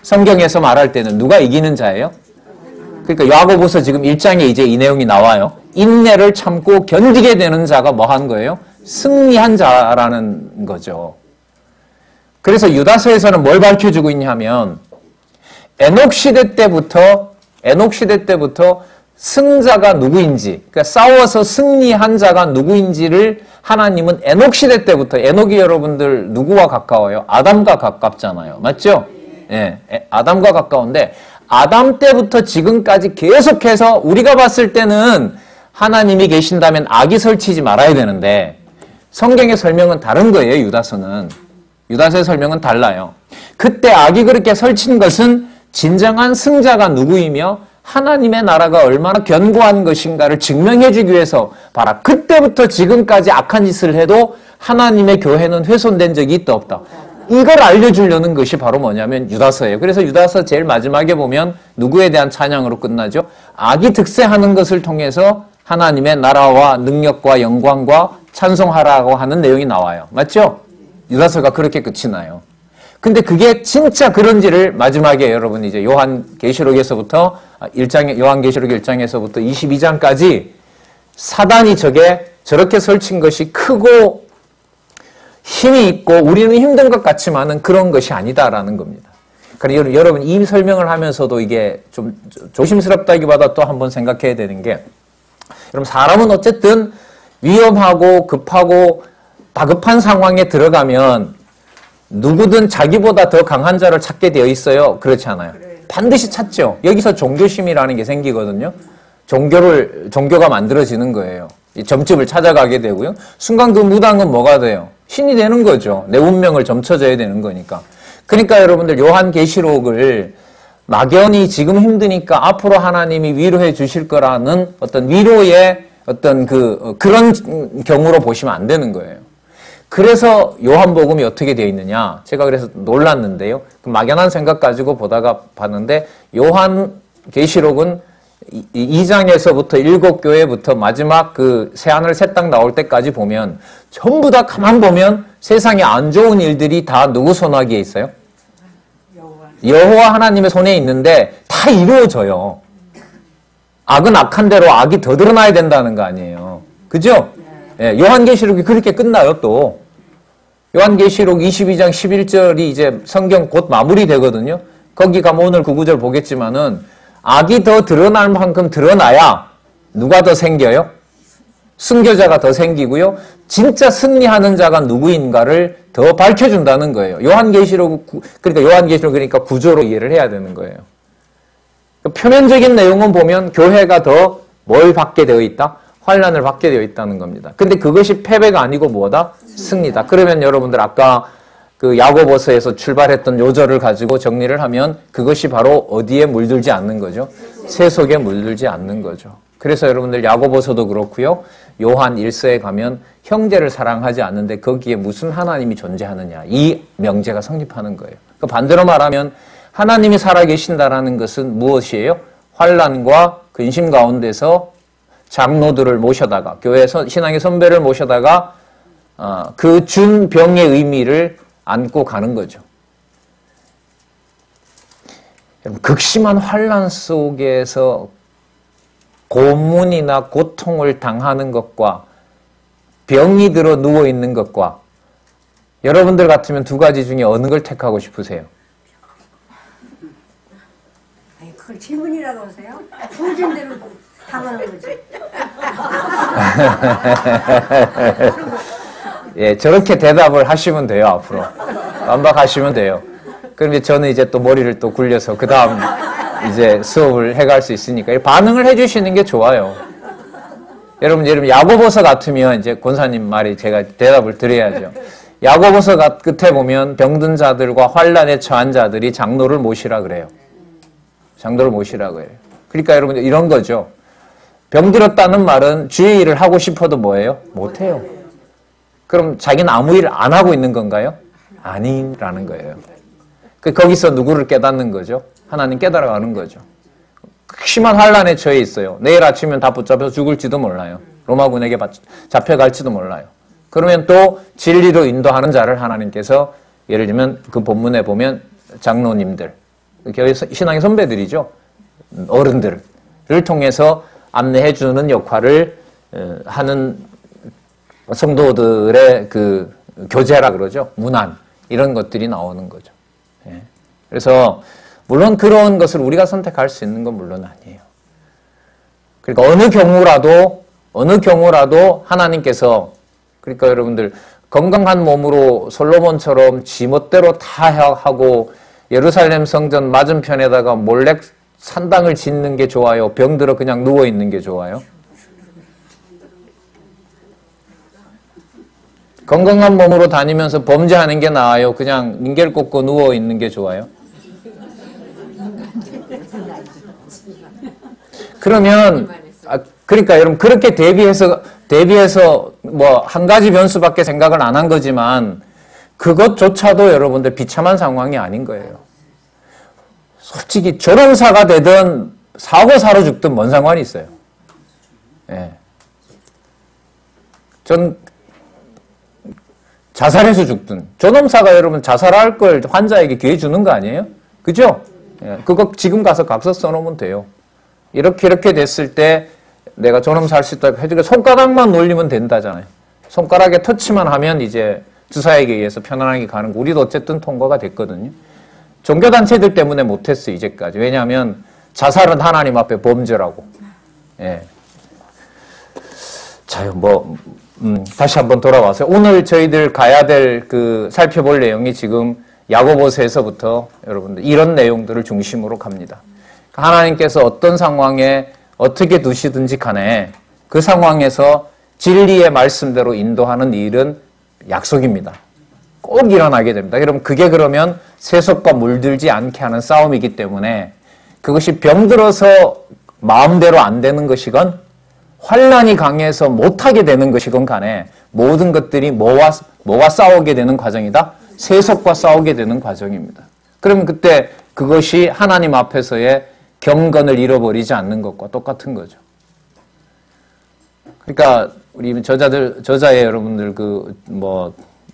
성경에서 말할 때는 누가 이기는 자예요? 그러니까 야고보서 지금 1장에 이제 이 내용이 나와요. 인내를 참고 견디게 되는 자가 뭐 한 거예요? 승리한 자라는 거죠. 그래서 유다서에서는 뭘 밝혀주고 있냐면 에녹 시대 때부터 승자가 누구인지, 그러니까 싸워서 승리한 자가 누구인지를 하나님은 에녹 시대 때부터, 에녹이 여러분들 누구와 가까워요? 아담과 가깝잖아요. 맞죠? 예, 아담과 가까운데 아담 때부터 지금까지 계속해서 우리가 봤을 때는 하나님이 계신다면 악이 설치지 말아야 되는데 성경의 설명은 다른 거예요. 유다서의 설명은 달라요. 그때 악이 그렇게 설친 것은 진정한 승자가 누구이며 하나님의 나라가 얼마나 견고한 것인가를 증명해 주기 위해서 봐라. 그때부터 지금까지 악한 짓을 해도 하나님의 교회는 훼손된 적이 있다 없다. 이걸 알려주려는 것이 바로 뭐냐면 유다서예요. 그래서 유다서 제일 마지막에 보면 누구에 대한 찬양으로 끝나죠? 악이 득세하는 것을 통해서 하나님의 나라와 능력과 영광과 찬송하라고 하는 내용이 나와요. 맞죠? 유다서가 그렇게 끝이 나요. 근데 그게 진짜 그런지를 마지막에 여러분 이제 요한계시록에서부터 요한계시록 1장에서부터 22장까지 사단이 저렇게 설친 것이 크고 힘이 있고 우리는 힘든 것 같지만은 그런 것이 아니다라는 겁니다. 그러니까 여러분 이 설명을 하면서도 이게 좀 조심스럽다기보다 또 한번 생각해야 되는 게 여러분 사람은 어쨌든 위험하고 급하고 다급한 상황에 들어가면 누구든 자기보다 더 강한 자를 찾게 되어 있어요. 그렇지 않아요? 반드시 찾죠. 여기서 종교심이라는 게 생기거든요. 종교가 만들어지는 거예요. 이 점집을 찾아가게 되고요. 순간 그 무당은 뭐가 돼요? 신이 되는 거죠. 내 운명을 점쳐줘야 되는 거니까. 그러니까 여러분들 요한계시록을 막연히 지금 힘드니까 앞으로 하나님이 위로해 주실 거라는 어떤 위로의 어떤 그런 경우로 보시면 안 되는 거예요. 그래서 요한복음이 어떻게 되어 있느냐. 제가 그래서 놀랐는데요. 막연한 생각 가지고 보다가 봤는데 요한계시록은 2장에서부터 7교회부터 마지막 새하늘 새 땅 나올 때까지 보면 전부 다 가만 보면 세상에 안 좋은 일들이 다 누구 손아귀에 있어요? 여호와 하나님의 손에 있는데 다 이루어져요. 악은 악한 대로 악이 더 드러나야 된다는 거 아니에요. 그죠? 예, 요한계시록이 그렇게 끝나요 또. 요한계시록 22장 11절이 이제 성경 곧 마무리되거든요. 거기 가면 오늘 그 구절 보겠지만은 악이 더 드러날 만큼 드러나야 누가 더 생겨요? 승교자가 더 생기고요. 진짜 승리하는 자가 누구인가를 더 밝혀준다는 거예요. 그러니까 구조로 이해를 해야 되는 거예요. 표면적인 내용은 보면 교회가 더 뭘 받게 되어 있다? 환난을 받게 되어 있다는 겁니다. 근데 그것이 패배가 아니고 뭐다? 승리다. 그러면 여러분들 아까 야고보서에서 출발했던 요절을 가지고 정리를 하면 그것이 바로 어디에 물들지 않는 거죠? 세속에 물들지 않는 거죠. 그래서 여러분들 야고보서도 그렇고요. 요한 1서에 가면 형제를 사랑하지 않는데 거기에 무슨 하나님이 존재하느냐. 이 명제가 성립하는 거예요. 그 반대로 말하면 하나님이 살아계신다라는 것은 무엇이에요? 환난과 근심 가운데서 장로들을 모셔다가 교회에서 신앙의 선배를 모셔다가 그 준 병의 의미를 안고 가는 거죠. 극심한 환난 속에서 고문이나 고통을 당하는 것과 병이 들어 누워 있는 것과 여러분들 같으면 두 가지 중에 어느 걸 택하고 싶으세요? 아니, 그걸 질문이라고 하세요? 부르신 대로 당하는 거지. 예, 저렇게 대답을 하시면 돼요, 앞으로. 완박하시면 돼요. 그럼 저는 이제 또 머리를 또 굴려서 그 다음 이제 수업을 해갈 수 있으니까 반응을 해주시는 게 좋아요. 여러분 야고보서 같으면 이제 권사님 말이 제가 대답을 드려야죠. 야고보서 끝에 보면 병든 자들과 환난에 처한 자들이 장로를 모시라 그래요. 장로를 모시라 그래요. 그러니까 여러분 이런 거죠. 병들었다는 말은 주의 일을 하고 싶어도 뭐예요? 못해요. 그럼 자기는 아무 일 안 하고 있는 건가요? 아니라는 거예요. 거기서 누구를 깨닫는 거죠? 하나님 깨달아가는 거죠. 심한 환란에 처해 있어요. 내일 아침이면 다 붙잡혀서 죽을지도 몰라요. 로마군에게 잡혀갈지도 몰라요. 그러면 또 진리로 인도하는 자를 하나님께서 예를 들면 그 본문에 보면 장로님들, 교회 신앙의 선배들이죠. 어른들을 통해서 안내해 주는 역할을 하는 성도들의 그 교제라 그러죠. 문안 이런 것들이 나오는 거죠. 예. 그래서 물론 그런 것을 우리가 선택할 수 있는 건 물론 아니에요. 그러니까 어느 경우라도 하나님께서 그러니까 여러분들 건강한 몸으로 솔로몬처럼 지멋대로 다 하고 예루살렘 성전 맞은편에다가 몰래 산당을 짓는 게 좋아요? 병들어 그냥 누워 있는 게 좋아요? 건강한 몸으로 다니면서 범죄하는 게 나아요? 그냥 링겔 꽂고 누워 있는 게 좋아요? 그러면 그러니까 여러분 그렇게 대비해서 뭐 한 가지 변수밖에 생각을 안 한 거지만 그것조차도 여러분들 비참한 상황이 아닌 거예요. 솔직히 조롱사가 되든 사고사로 죽든 뭔 상관이 있어요. 예. 전 자살해서 죽든 존엄사가 여러분 자살할 걸 환자에게 기회 주는 거 아니에요? 그죠? 예. 그거 지금 가서 각서 써놓으면 돼요. 이렇게 됐을 때 내가 존엄사 할 수 있다고 해주니까 손가락만 놀리면 된다잖아요. 손가락에 터치만 하면 이제 주사에게 의해서 편안하게 가는 거. 우리도 어쨌든 통과가 됐거든요. 종교단체들 때문에 못했어요, 이제까지. 왜냐하면 자살은 하나님 앞에 범죄라고. 예. 자, 다시 한번 돌아와서 오늘 저희들 가야 될 살펴볼 내용이 지금 야고보서에서부터 여러분들 이런 내용들을 중심으로 갑니다. 하나님께서 어떤 상황에 어떻게 두시든지 간에 그 상황에서 진리의 말씀대로 인도하는 일은 약속입니다. 꼭 일어나게 됩니다. 그게 그러면 세속과 물들지 않게 하는 싸움이기 때문에 그것이 병들어서 마음대로 안 되는 것이건 환난이 강해서 못하게 되는 것이건 간에 모든 것들이 뭐와 싸우게 되는 과정이다? 세속과 싸우게 되는 과정입니다. 그러면 그때 그것이 하나님 앞에서의 경건을 잃어버리지 않는 것과 똑같은 거죠. 그러니까 우리 저자의 여러분들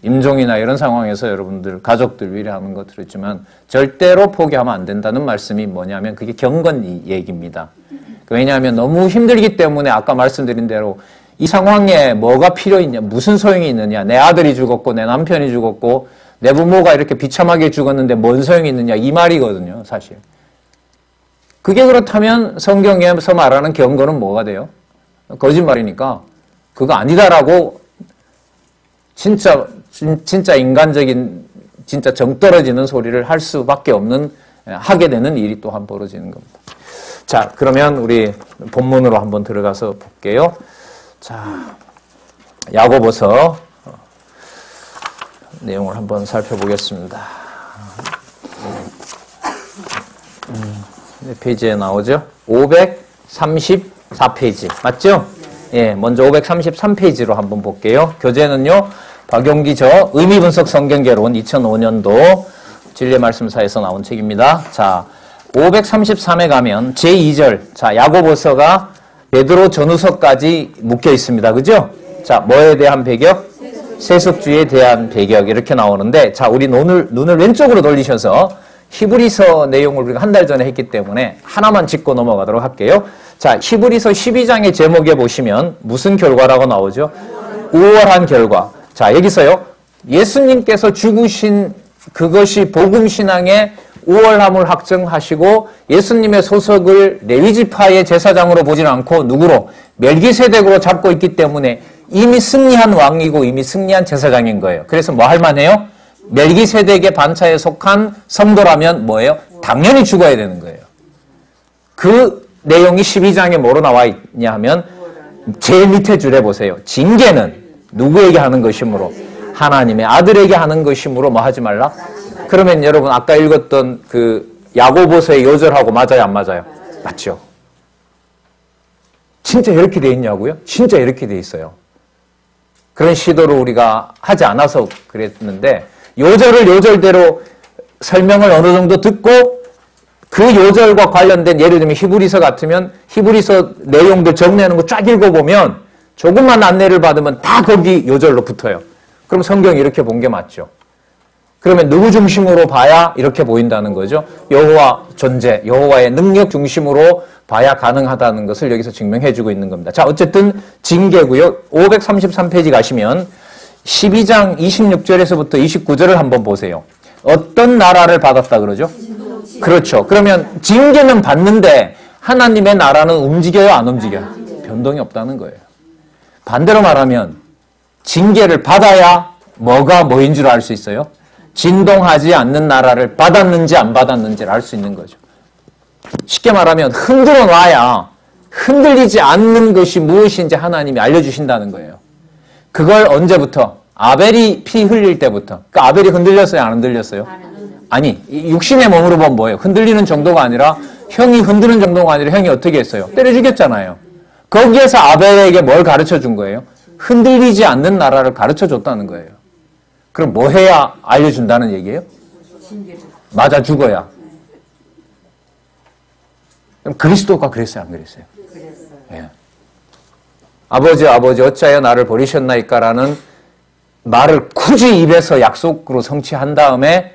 임종이나 이런 상황에서 여러분들 가족들 위로하는 것 들었지만 절대로 포기하면 안 된다는 말씀이 뭐냐면 그게 경건 얘기입니다. 왜냐하면 너무 힘들기 때문에 아까 말씀드린 대로 이 상황에 뭐가 필요 있냐, 무슨 소용이 있느냐, 내 아들이 죽었고 내 남편이 죽었고 내 부모가 이렇게 비참하게 죽었는데 뭔 소용이 있느냐 이 말이거든요, 사실. 그게 그렇다면 성경에서 말하는 경건은 뭐가 돼요? 거짓말이니까 그거 아니다라고 진짜 인간적인 진짜 정 떨어지는 소리를 할 수밖에 없는 하게 되는 일이 또한 벌어지는 겁니다. 자, 그러면 우리 본문으로 한번 들어가서 볼게요. 자, 야고보서 내용을 한번 살펴보겠습니다. 몇 페이지에 나오죠? 536 4페이지. 맞죠? 예, 먼저 533페이지로 한번 볼게요. 교재는요, 박용기 저 의미분석 성경개론 2005년도 진리의 말씀사에서 나온 책입니다. 자, 533에 가면 제2절. 자, 야고보서가 베드로 전후서까지 묶여 있습니다. 그죠? 자, 뭐에 대한 배격? 세속주의에 대한 배격. 이렇게 나오는데, 자, 우리 눈을 왼쪽으로 돌리셔서 히브리서 내용을 우리가 한 달 전에 했기 때문에 하나만 짚고 넘어가도록 할게요. 자, 히브리서 12장의 제목에 보시면 무슨 결과라고 나오죠? 우월한 결과. 자, 여기서요, 예수님께서 죽으신 그것이 복음신앙의 우월함을 확증하시고 예수님의 소속을 레위지파의 제사장으로 보지는 않고 누구로? 멜기세덱으로 잡고 있기 때문에 이미 승리한 왕이고 이미 승리한 제사장인 거예요. 그래서 뭐 할만해요? 멜기세덱의 반차에 속한 성도라면 뭐예요? 당연히 죽어야 되는 거예요. 그 내용이 12장에 뭐로 나와 있냐 하면 제일 밑에 줄에 보세요. 징계는 누구에게 하는 것이므로? 하나님의 아들에게 하는 것이므로 뭐 하지 말라? 그러면 여러분 아까 읽었던 그 야고보서의 요절하고 맞아요, 안 맞아요? 맞죠? 진짜 이렇게 돼 있냐고요? 진짜 이렇게 돼 있어요. 그런 시도를 우리가 하지 않아서 그랬는데 요절을 요절대로 설명을 어느 정도 듣고 그 요절과 관련된 예를 들면 히브리서 같으면 히브리서 내용들 정리하는 거 쫙 읽어보면 조금만 안내를 받으면 다 거기 요절로 붙어요. 그럼 성경이 이렇게 본 게 맞죠? 그러면 누구 중심으로 봐야 이렇게 보인다는 거죠? 여호와 존재, 여호와의 능력 중심으로 봐야 가능하다는 것을 여기서 증명해주고 있는 겁니다. 자, 어쨌든 징계고요. 533페이지 가시면 12장 26절에서부터 29절을 한번 보세요. 어떤 나라를 받았다 그러죠? 그렇죠. 그러면 징계는 받는데 하나님의 나라는 움직여요, 안 움직여요? 변동이 없다는 거예요. 반대로 말하면 징계를 받아야 뭐가 뭐인 줄 알 수 있어요? 진동하지 않는 나라를 받았는지 안 받았는지를 알 수 있는 거죠. 쉽게 말하면 흔들어 놔야 흔들리지 않는 것이 무엇인지 하나님이 알려주신다는 거예요. 그걸 언제부터? 아벨이 피 흘릴 때부터. 그러니까 아벨이 흔들렸어요, 안 흔들렸어요? 아니, 육신의 몸으로 보면 뭐예요? 흔들리는 정도가 아니라 형이 흔드는 정도가 아니라 형이 어떻게 했어요? 때려 죽였잖아요. 거기에서 아벨에게 뭘 가르쳐 준 거예요? 흔들리지 않는 나라를 가르쳐 줬다는 거예요. 그럼 뭐 해야 알려준다는 얘기예요? 맞아 죽어야. 그럼 그리스도가 그랬어요, 안 그랬어요? 예. 아버지 어찌하여 나를 버리셨나이까 라는 말을 굳이 입에서 약속으로 성취한 다음에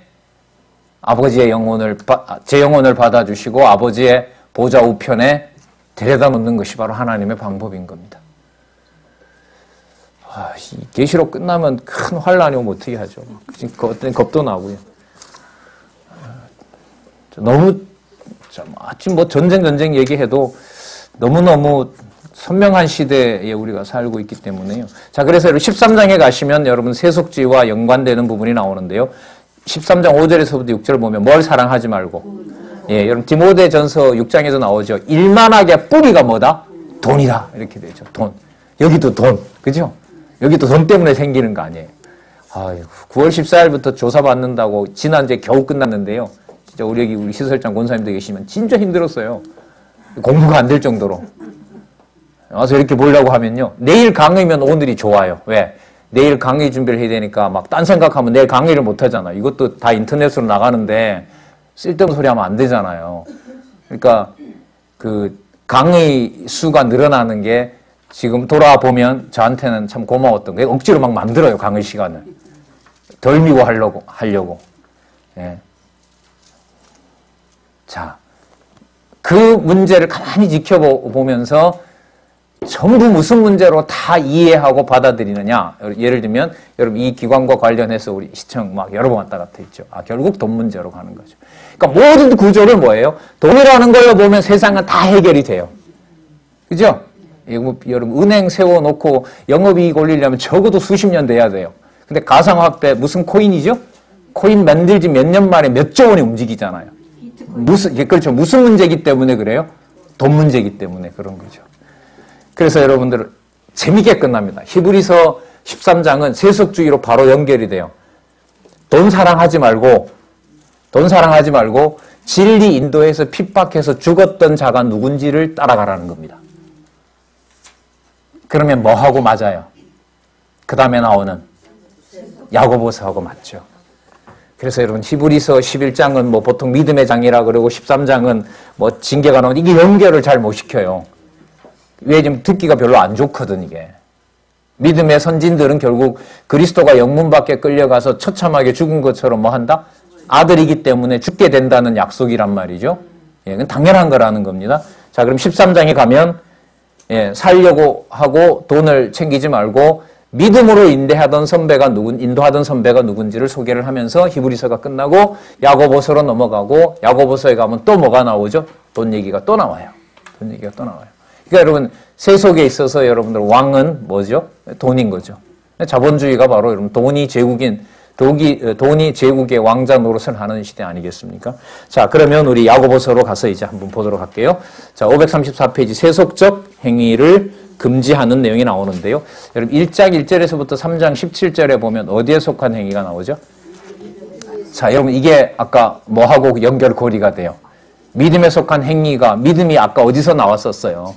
아버지의 영혼을 제 영혼을 받아주시고 아버지의 보좌 우편에 데려다 놓는 것이 바로 하나님의 방법인 겁니다. 이 계시록 끝나면 큰 환란이 오면 어떻게 하죠? 겁도 나고요. 너무 아침 뭐 전쟁 얘기해도 너무너무 선명한 시대에 우리가 살고 있기 때문에요. 자, 그래서 13장에 가시면 여러분 세속주의와 연관되는 부분이 나오는데요. 13장 5절에서부터 6절을 보면 뭘 사랑하지 말고. 예, 여러분 디모데전서 6장에도 나오죠. 일만하게 뿌리가 뭐다? 돈이다. 이렇게 되죠. 돈. 여기도 돈. 그죠? 여기도 돈 때문에 생기는 거 아니에요. 아이고, 9월 14일부터 조사받는다고 지난주에 겨우 끝났는데요. 진짜 우리 시설장 권사님들 계시면 진짜 힘들었어요. 공부가 안 될 정도로. 와서 이렇게 보려고 하면요. 내일 강의면 오늘이 좋아요. 왜? 내일 강의 준비를 해야 되니까 막 딴 생각하면 내일 강의를 못 하잖아. 이것도 다 인터넷으로 나가는데 쓸데없는 소리 하면 안 되잖아요. 그러니까 그 강의 수가 늘어나는 게 지금 돌아보면 저한테는 참 고마웠던 게 억지로 막 만들어요. 강의 시간을. 덜 미워 하려고. 예. 자, 그 문제를 가만히 지켜보면서 전부 무슨 문제로 다 이해하고 받아들이느냐. 예를 들면 여러분 이 기관과 관련해서 우리 시청 막 여러 번 왔다 갔다 했죠. 결국 돈 문제로 가는 거죠. 그러니까 모든 구조를 뭐예요? 돈이라는 걸로 보면 세상은 다 해결이 돼요. 그죠? 여러분 은행 세워놓고 영업이익 올리려면 적어도 수십 년 돼야 돼요. 근데 가상화폐 무슨 코인이죠? 코인 만들지 몇 년 만에 몇 조 원이 움직이잖아요. 그렇죠. 무슨 문제이기 때문에 그래요? 돈 문제이기 때문에 그런 거죠. 그래서 여러분들 재미있게 끝납니다. 히브리서 13장은 세속주의로 바로 연결이 돼요. 돈 사랑하지 말고 진리 인도에서 핍박해서 죽었던 자가 누군지를 따라가라는 겁니다. 그러면 뭐하고 맞아요? 그 다음에 나오는 야고보서하고 맞죠. 그래서 여러분 히브리서 11장은 뭐 보통 믿음의 장이라 그러고 13장은 뭐 징계가 나오는데 이게 연결을 잘 못 시켜요. 왜? 지금 듣기가 별로 안 좋거든 이게. 믿음의 선진들은 결국 그리스도가 영문 밖에 끌려가서 처참하게 죽은 것처럼 뭐 한다? 아들이기 때문에 죽게 된다는 약속이란 말이죠. 예, 그건 당연한 거라는 겁니다. 자, 그럼 13장에 가면 살려고 하고 돈을 챙기지 말고 믿음으로 인도하던 선배가 누군지를 소개를 하면서 히브리서가 끝나고 야고보서로 넘어가고 야고보서에 가면 또 뭐가 나오죠? 돈 얘기가 또 나와요. 돈 얘기가 또 나와요. 그러니까 여러분 세속에 있어서 여러분들 왕은 뭐죠? 돈인 거죠. 자본주의가 바로 여러분 돈이 제국의 왕자 노릇을 하는 시대 아니겠습니까? 자, 그러면 우리 야고보서로 가서 이제 한번 보도록 할게요. 자, 534페이지 세속적 행위를 금지하는 내용이 나오는데요. 여러분 1장 1절에서부터 3장 17절에 보면 어디에 속한 행위가 나오죠? 자, 여러분 이게 아까 뭐하고 연결고리가 돼요? 믿음에 속한 행위가 믿음이 아까 어디서 나왔었어요?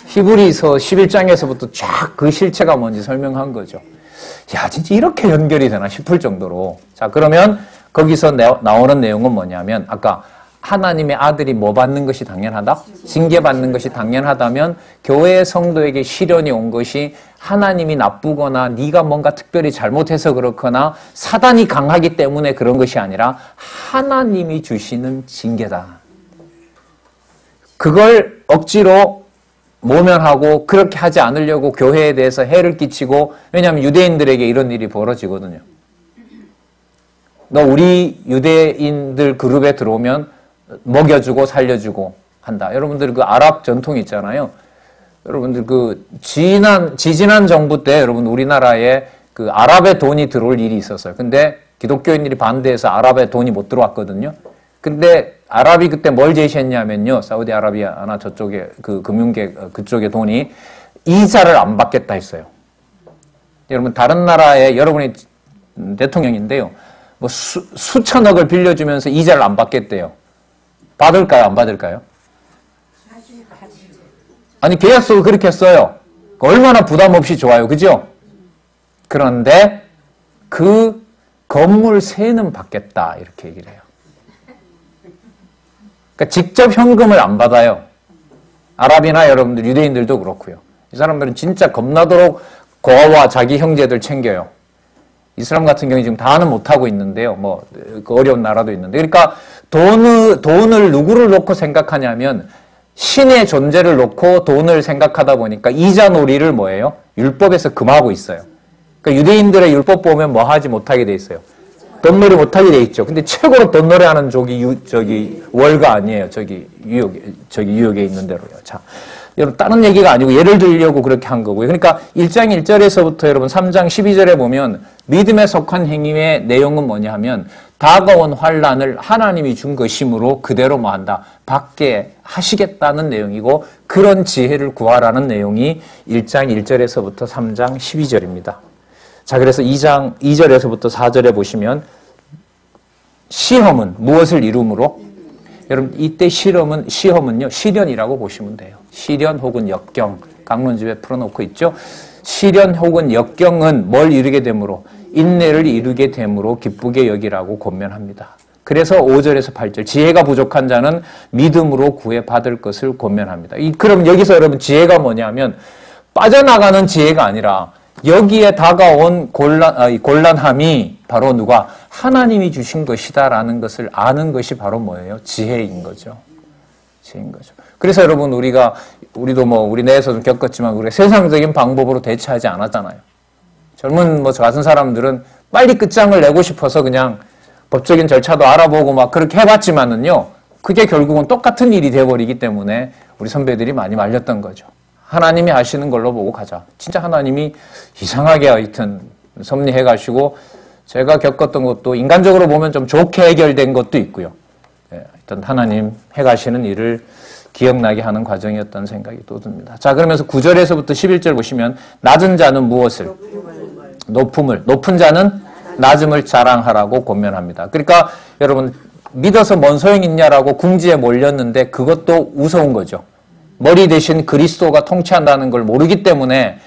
히브리서 11장에서부터 쫙 그 실체가 뭔지 설명한 거죠. 야, 진짜 이렇게 연결이 되나 싶을 정도로. 자, 그러면 거기서 나오는 내용은 뭐냐면 아까 하나님의 아들이 뭐 받는 것이 당연하다? 징계받는 것이 당연하다면 교회 성도에게 시련이 온 것이 하나님이 나쁘거나 네가 뭔가 특별히 잘못해서 그렇거나 사단이 강하기 때문에 그런 것이 아니라 하나님이 주시는 징계다. 그걸 억지로 모면하고 그렇게 하지 않으려고 교회에 대해서 해를 끼치고, 왜냐하면 유대인들에게 이런 일이 벌어지거든요. 너 우리 유대인들 그룹에 들어오면 먹여주고 살려주고 한다. 여러분들 그 아랍 전통이 있잖아요. 여러분들 그 지지난 정부 때 여러분 우리나라에 그 아랍의 돈이 들어올 일이 있었어요. 근데 기독교인들이 반대해서 아랍의 돈이 못 들어왔거든요. 근데 아랍이 그때 뭘 제시했냐면요. 사우디아라비아나 저쪽에 그 금융계 그쪽의 돈이 이자를 안 받겠다 했어요. 여러분 다른 나라에 여러분이 대통령인데요. 뭐 수천억을 빌려주면서 이자를 안 받겠대요. 받을까요? 안 받을까요? 아니 계약서를 그렇게 써요. 얼마나 부담 없이 좋아요. 그죠? 그런데 그 건물세는 받겠다 이렇게 얘기를 해요. 그러니까 직접 현금을 안 받아요. 아랍이나 여러분들 유대인들도 그렇고요. 이 사람들은 진짜 겁나도록 고아와 자기 형제들 챙겨요. 이슬람 같은 경우에 지금 다는 못하고 있는데요. 뭐, 그 어려운 나라도 있는데. 그러니까 돈을 누구를 놓고 생각하냐면 신의 존재를 놓고 돈을 생각하다 보니까 이자 놀이를 뭐예요? 율법에서 금하고 있어요. 그러니까 유대인들의 율법 보면 뭐 하지 못하게 돼 있어요. 돈놀이 못하게 돼 있죠. 근데 최고로 돈놀이 하는 저기 월가 아니에요. 저기 유역에 있는 대로요. 자. 여러분 다른 얘기가 아니고 예를 들려고 그렇게 한 거고요. 그러니까 1장 1절에서부터 여러분 3장 12절에 보면 믿음에 속한 행위의 내용은 뭐냐 하면 다가온 환난을 하나님이 준 것이므로 그대로 뭐 한다? 받게 하시겠다는 내용이고 그런 지혜를 구하라는 내용이 1장 1절에서부터 3장 12절입니다. 자, 그래서 2장 2절에서부터 4절에 보시면 시험은 무엇을 이루므로? 여러분 이때 시험은요 시련이라고 보시면 돼요. 시련 혹은 역경 강론집에 풀어놓고 있죠. 시련 혹은 역경은 뭘 이루게 되므로 인내를 이루게 되므로 기쁘게 여기라고 권면합니다. 그래서 5절에서 8절 지혜가 부족한 자는 믿음으로 구해 받을 것을 권면합니다. 그럼 여기서 여러분 지혜가 뭐냐면 빠져나가는 지혜가 아니라 여기에 다가온 곤란함이 바로 누가? 하나님이 주신 것이다라는 것을 아는 것이 바로 뭐예요? 지혜인 거죠. 지혜인 거죠. 그래서 여러분 우리도 뭐 우리 내에서 좀 겪었지만 우리가 세상적인 방법으로 대처하지 않았잖아요. 젊은 저 같은 사람들은 빨리 끝장을 내고 싶어서 그냥 법적인 절차도 알아보고 막 그렇게 해봤지만은요. 그게 결국은 똑같은 일이 돼버리기 때문에 우리 선배들이 많이 말렸던 거죠. 하나님이 하시는 걸로 보고 가자. 진짜 하나님이 이상하게 하여튼 섭리해 가시고 제가 겪었던 것도 인간적으로 보면 좀 좋게 해결된 것도 있고요. 하여튼 하나님 해 가시는 일을 기억나게 하는 과정이었다는 생각이 또 듭니다. 자, 그러면서 9절에서부터 11절 보시면 낮은 자는 무엇을? 높은 자는 낮음을 자랑하라고 권면합니다. 그러니까 여러분 믿어서 뭔 소용 있냐라고 궁지에 몰렸는데 그것도 우스운 거죠. 머리 대신 그리스도가 통치한다는 걸 모르기 때문에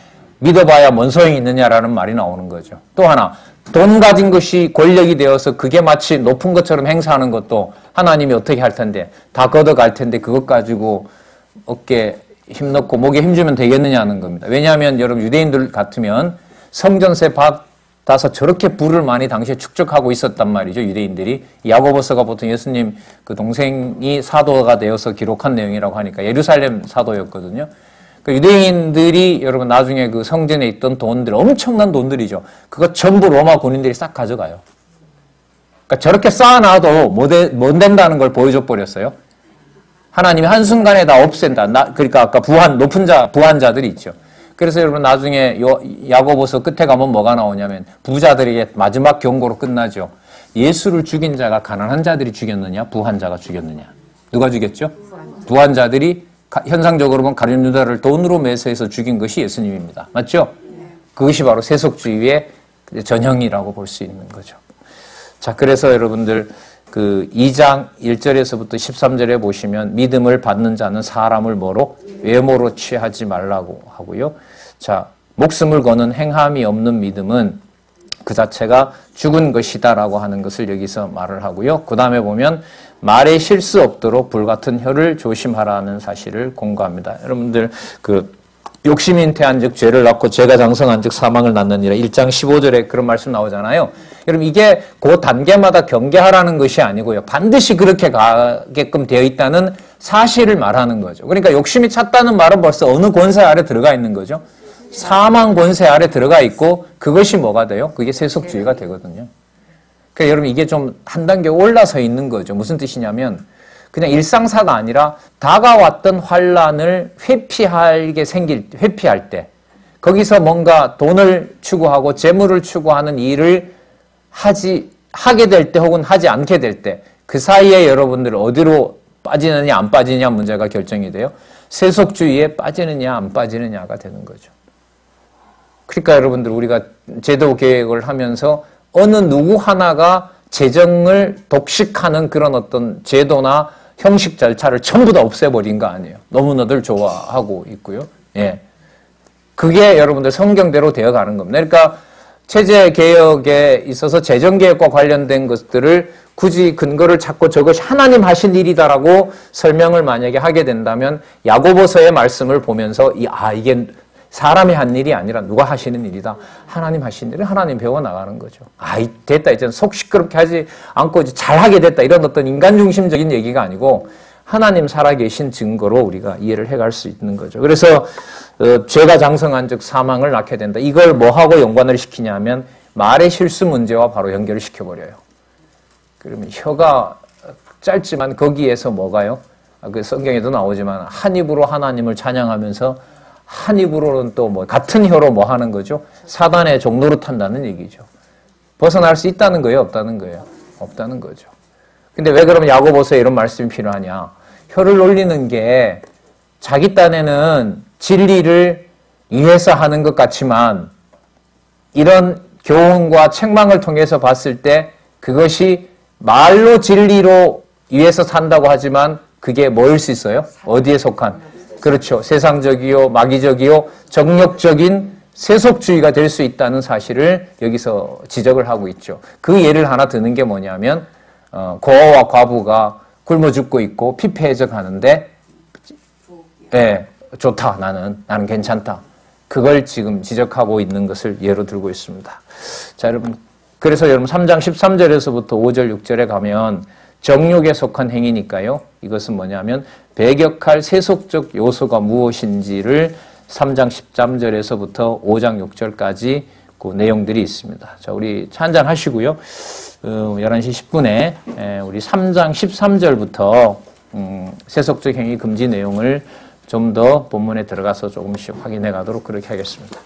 믿어봐야 뭔 소용이 있느냐라는 말이 나오는 거죠. 또 하나, 돈 가진 것이 권력이 되어서 그게 마치 높은 것처럼 행사하는 것도 하나님이 어떻게 할 텐데, 다 걷어갈 텐데 그것 가지고 어깨에 힘 넣고 목에 힘주면 되겠느냐는 겁니다. 왜냐하면 여러분 유대인들 같으면 성전세 받아서 저렇게 부를 많이 당시에 축적하고 있었단 말이죠. 유대인들이. 야고보서가 보통 예수님 그 동생이 사도가 되어서 기록한 내용이라고 하니까 예루살렘 사도였거든요. 그 유대인들이 여러분 나중에 그 성전에 있던 돈들, 엄청난 돈들이죠. 그거 전부 로마 군인들이 싹 가져가요. 그러니까 저렇게 쌓아놔도 못 된다는 걸 보여줘 버렸어요. 하나님이 한순간에 다 없앤다. 그러니까 아까 부한 자들이 있죠. 그래서 여러분 나중에 야고보서 끝에 가면 뭐가 나오냐면 부자들에게 마지막 경고로 끝나죠. 예수를 죽인 자가 가난한 자들이 죽였느냐, 부한 자가 죽였느냐. 누가 죽였죠? 부한 자들이 현상적으로 보면 가룟 유다를 돈으로 매수해서 죽인 것이 예수님입니다. 맞죠? 그것이 바로 세속주의의 전형이라고 볼 수 있는 거죠. 자, 그래서 여러분들 그 2장 1절에서부터 13절에 보시면 믿음을 받는 자는 사람을 뭐로? 외모로 취하지 말라고 하고요. 자, 목숨을 거는 행함이 없는 믿음은 그 자체가 죽은 것이다라고 하는 것을 여기서 말을 하고요. 그 다음에 보면 말에 실수 없도록 불같은 혀를 조심하라는 사실을 공고합니다. 여러분들 그 욕심이 잉태한즉 죄를 낳고 죄가 장성한즉 사망을 낳느니라 1장 15절에 그런 말씀 나오잖아요. 여러분 이게 그 단계마다 경계하라는 것이 아니고요. 반드시 그렇게 가게끔 되어 있다는 사실을 말하는 거죠. 그러니까 욕심이 찼다는 말은 벌써 어느 권세 아래 들어가 있는 거죠. 사망 권세 아래 들어가 있고 그것이 뭐가 돼요? 그게 세속주의가 되거든요. 그러니까 여러분 이게 좀 한 단계 올라서 있는 거죠. 무슨 뜻이냐면 그냥 일상사가 아니라 다가왔던 환란을 회피할 때 거기서 뭔가 돈을 추구하고 재물을 추구하는 일을 하게 될 때 혹은 하지 않게 될 때 그 사이에 여러분들 어디로 빠지느냐 안 빠지느냐 문제가 결정이 돼요. 세속주의에 빠지느냐 안 빠지느냐가 되는 거죠. 그러니까 여러분들 우리가 제도 계획을 하면서 어느 누구 하나가 재정을 독식하는 그런 어떤 제도나 형식 절차를 전부 다 없애버린 거 아니에요. 너무나들 좋아하고 있고요. 예. 그게 여러분들 성경대로 되어가는 겁니다. 그러니까 체제개혁에 있어서 재정개혁과 관련된 것들을 굳이 근거를 찾고 저것이 하나님 하신 일이다라고 설명을 만약에 하게 된다면 야고보서의 말씀을 보면서 이게 사람이 한 일이 아니라 누가 하시는 일이다. 하나님 하신 일을 하나님 배워나가는 거죠. 됐다. 이제는 속 시끄럽게 하지 않고 이제 잘하게 됐다. 이런 어떤 인간 중심적인 얘기가 아니고 하나님 살아계신 증거로 우리가 이해를 해갈 수 있는 거죠. 그래서 죄가 장성한 즉 사망을 낳게 된다. 이걸 뭐하고 연관을 시키냐면 말의 실수 문제와 바로 연결을 시켜버려요. 그러면 혀가 짧지만 거기에서 뭐가요? 그 성경에도 나오지만 한 입으로 하나님을 찬양하면서 한 입으로는 또 같은 혀로 뭐 하는 거죠? 사단의 종로로 탄다는 얘기죠. 벗어날 수 있다는 거예요? 없다는 거예요? 없다는 거죠. 근데 왜 그러면 야고보서에 이런 말씀이 필요하냐? 혀를 올리는 게 자기 딴에는 진리를 위해서 하는 것 같지만 이런 교훈과 책망을 통해서 봤을 때 그것이 말로 진리로 위해서 산다고 하지만 그게 뭐일 수 있어요? 어디에 속한? 그렇죠. 세상적이요, 마귀적이요, 정력적인 세속주의가 될 수 있다는 사실을 여기서 지적을 하고 있죠. 그 예를 하나 드는 게 뭐냐면 고아와 과부가 굶어 죽고 있고 피폐해져가는데 좋다. 나는 괜찮다. 그걸 지금 지적하고 있는 것을 예로 들고 있습니다. 자, 여러분. 그래서 여러분 3장 13절에서부터 5절, 6절에 가면 정욕에 속한 행위니까요. 이것은 뭐냐면 배격할 세속적 요소가 무엇인지를 3장 13절에서부터 5장 6절까지 그 내용들이 있습니다. 자, 우리 차 한잔 하시고요. 11시 10분에 우리 3장 13절부터 세속적 행위 금지 내용을 좀 더 본문에 들어가서 조금씩 확인해 가도록 그렇게 하겠습니다.